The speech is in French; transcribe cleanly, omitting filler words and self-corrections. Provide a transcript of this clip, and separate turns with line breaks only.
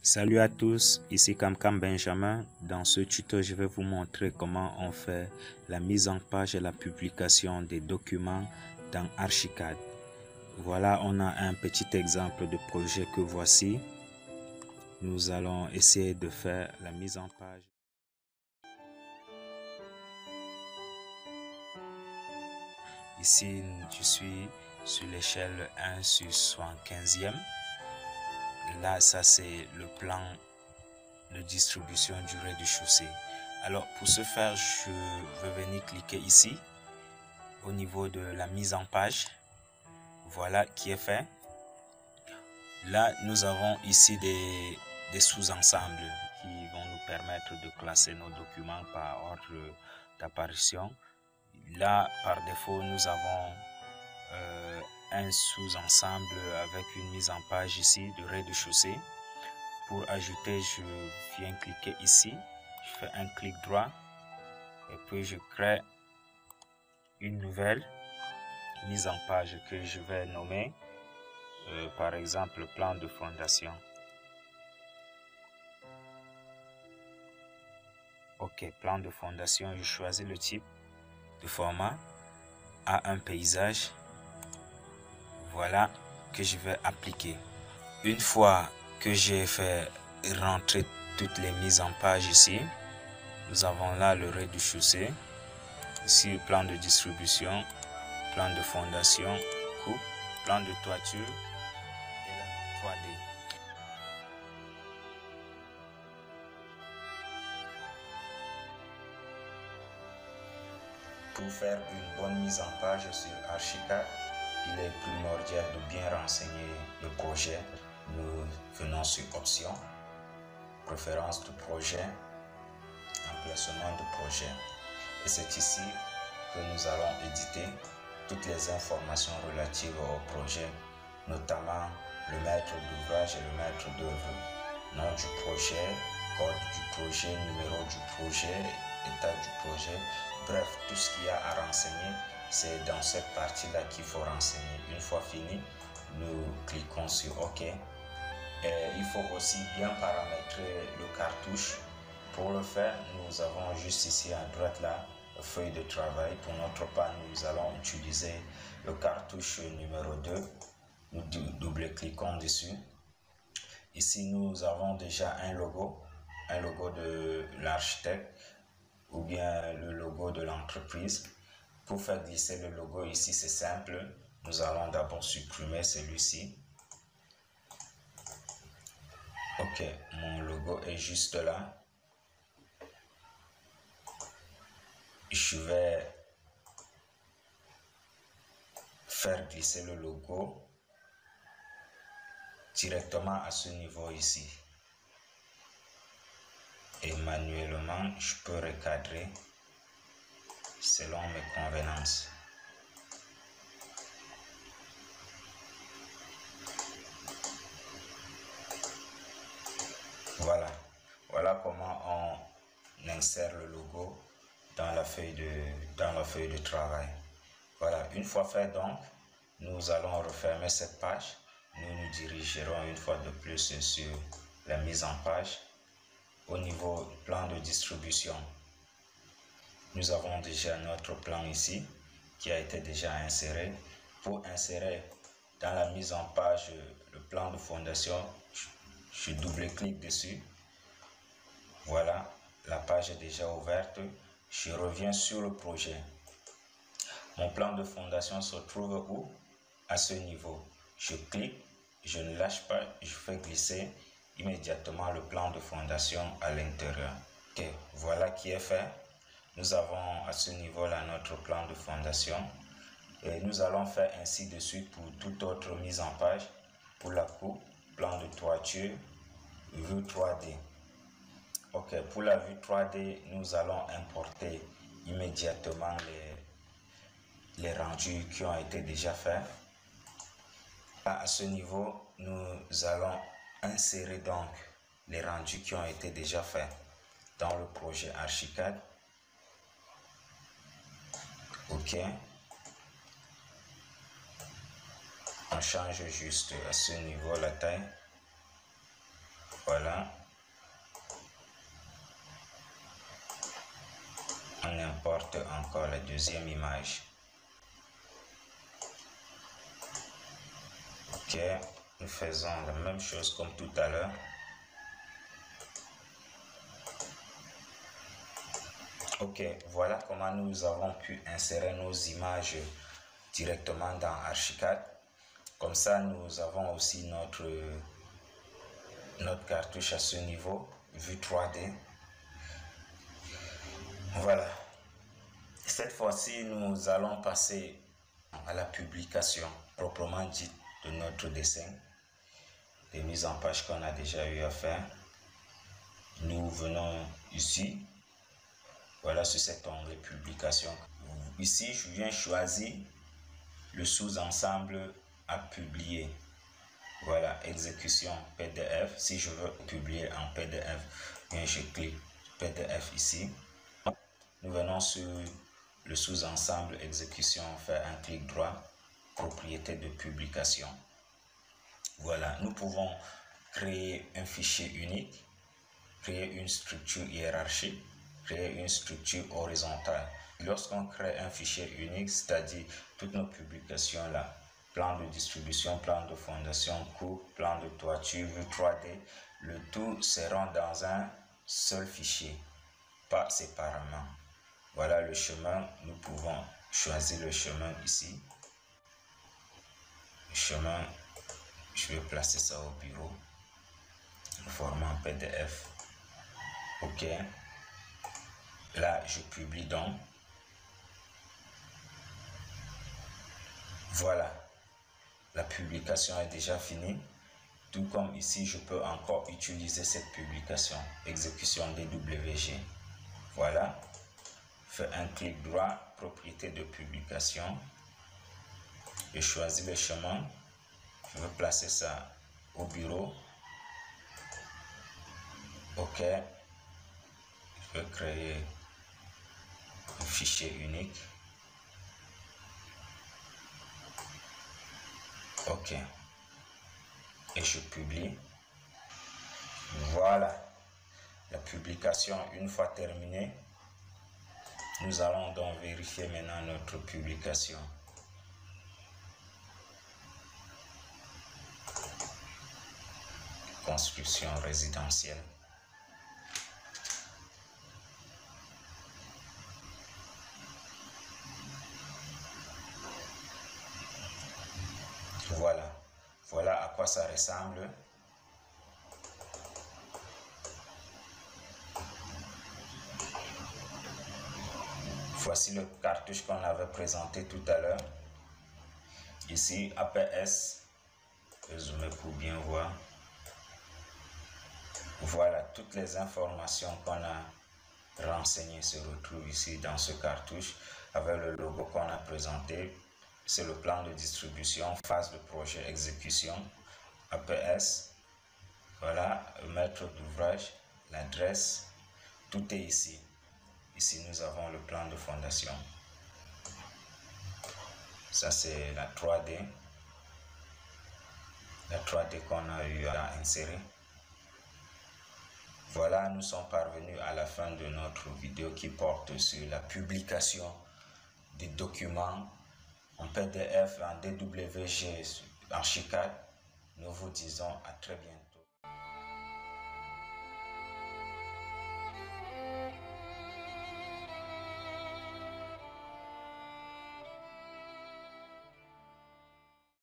Salut à tous, ici Kamkam Benjamin. Dans ce tuto, je vais vous montrer comment on fait la mise en page et la publication des documents dans Archicad. Voilà, on a un petit exemple de projet que voici. Nous allons essayer de faire la mise en page. Ici, je suis sur l'échelle 1/75e. Là, ça c'est le plan de distribution du rez-de-chaussée. Alors pour ce faire, je vais venir cliquer ici au niveau de la mise en page. Voilà qui est fait. Là nous avons ici des sous-ensembles qui vont nous permettre de classer nos documents par ordre d'apparition. Là par défaut nous avons un sous-ensemble avec une mise en page ici de rez-de-chaussée. Pour ajouter, je viens cliquer ici, je fais un clic droit et puis je crée une nouvelle mise en page que je vais nommer par exemple plan de fondation. Ok, plan de fondation, je choisis le type de format à un paysage. Voilà que je vais appliquer. Une fois que j'ai fait rentrer toutes les mises en page ici, nous avons là le rez-de-chaussée, ici plan de distribution, plan de fondation, coupe, plan de toiture et la 3D. Pour faire une bonne mise en page sur Archicad, il est primordial de bien renseigner le projet. Nous venons sur Options, Préférences de projet, Emplacement de projet. Et c'est ici que nous allons éditer toutes les informations relatives au projet, notamment le maître d'ouvrage et le maître d'œuvre, nom du projet, code du projet, numéro du projet, état du projet. Bref, tout ce qu'il y a à renseigner, c'est dans cette partie-là qu'il faut renseigner. Une fois fini, nous cliquons sur OK. Et il faut aussi bien paramétrer le cartouche. Pour le faire, nous avons juste ici à droite là, feuille de travail. Pour notre part, nous allons utiliser le cartouche numéro 2. Nous double-cliquons dessus. Ici, nous avons déjà un logo de l'architecte ou bien le logo de l'entreprise. Pour faire glisser le logo ici, c'est simple. Nous allons d'abord supprimer celui-ci. Ok, mon logo est juste là. Je vais faire glisser le logo directement à ce niveau ici. Et manuellement, je peux recadrer selon mes convenances. Voilà comment on insère le logo dans la feuille de travail. Voilà, une fois fait donc, nous allons refermer cette page. Nous nous dirigerons une fois de plus sur la mise en page. Au niveau plan de distribution, nous avons déjà notre plan ici qui a été déjà inséré. Pour insérer dans la mise en page le plan de fondation, je double-clique dessus. Voilà, la page est déjà ouverte. Je reviens sur le projet. Mon plan de fondation se trouve où? À ce niveau. Je clique, je ne lâche pas, je fais glisser immédiatement le plan de fondation à l'intérieur. Ok, voilà qui est fait. Nous avons à ce niveau-là notre plan de fondation. Et nous allons faire ainsi de suite pour toute autre mise en page. Pour la coupe, plan de toiture, vue 3D. Ok, pour la vue 3D, nous allons importer immédiatement les rendus qui ont été déjà faits. À ce niveau, nous allons insérer donc les rendus qui ont été déjà faits dans le projet Archicad. Ok. On change juste à ce niveau la taille. Voilà. On importe encore la deuxième image. Ok, nous faisons la même chose comme tout à l'heure. Ok, voilà comment nous avons pu insérer nos images directement dans Archicad. Comme ça, nous avons aussi notre cartouche à ce niveau, vue 3D. Voilà. Cette fois-ci, nous allons passer à la publication proprement dite de notre dessin. Les mises en page qu'on a déjà eu à faire. Nous venons ici. Voilà, sur cet onglet publication. Ici, je viens choisir le sous-ensemble à publier. Voilà, exécution PDF. Si je veux publier en PDF, bien je clique PDF ici. Nous venons sur le sous-ensemble exécution, faire un clic droit, propriété de publication. Voilà, nous pouvons créer un fichier unique, créer une structure hiérarchique, créer une structure horizontale. Lorsqu'on crée un fichier unique, c'est-à-dire toutes nos publications là, plan de distribution, plan de fondation, coupe, plan de toiture, vue 3D, le tout sera dans un seul fichier, pas séparément. Voilà le chemin, nous pouvons choisir le chemin ici. Le chemin, je vais placer ça au bureau, au format PDF. Ok. Là, je publie donc. Voilà. La publication est déjà finie. Tout comme ici, je peux encore utiliser cette publication. Exécution DWG. Voilà. Fais un clic droit, propriété de publication. Je choisis le chemin. Je vais placer ça au bureau. OK. Je vais créer un fichier unique. OK. Et je publie. Voilà. La publication, une fois terminée, nous allons donc vérifier maintenant notre publication. Construction résidentielle. Voilà. Voilà à quoi ça ressemble. Voici le cartouche qu'on avait présenté tout à l'heure. Ici, APS. Résumé pour bien voir. Voilà, toutes les informations qu'on a renseignées se retrouvent ici dans ce cartouche avec le logo qu'on a présenté. C'est le plan de distribution, phase de projet, exécution, APS. Voilà, maître d'ouvrage, l'adresse, tout est ici. Ici, nous avons le plan de fondation. Ça, c'est la 3D. La 3D qu'on a eu à insérer. Voilà, nous sommes parvenus à la fin de notre vidéo qui porte sur la publication des documents en PDF, en DWG, Archicad. Nous vous disons à très bientôt.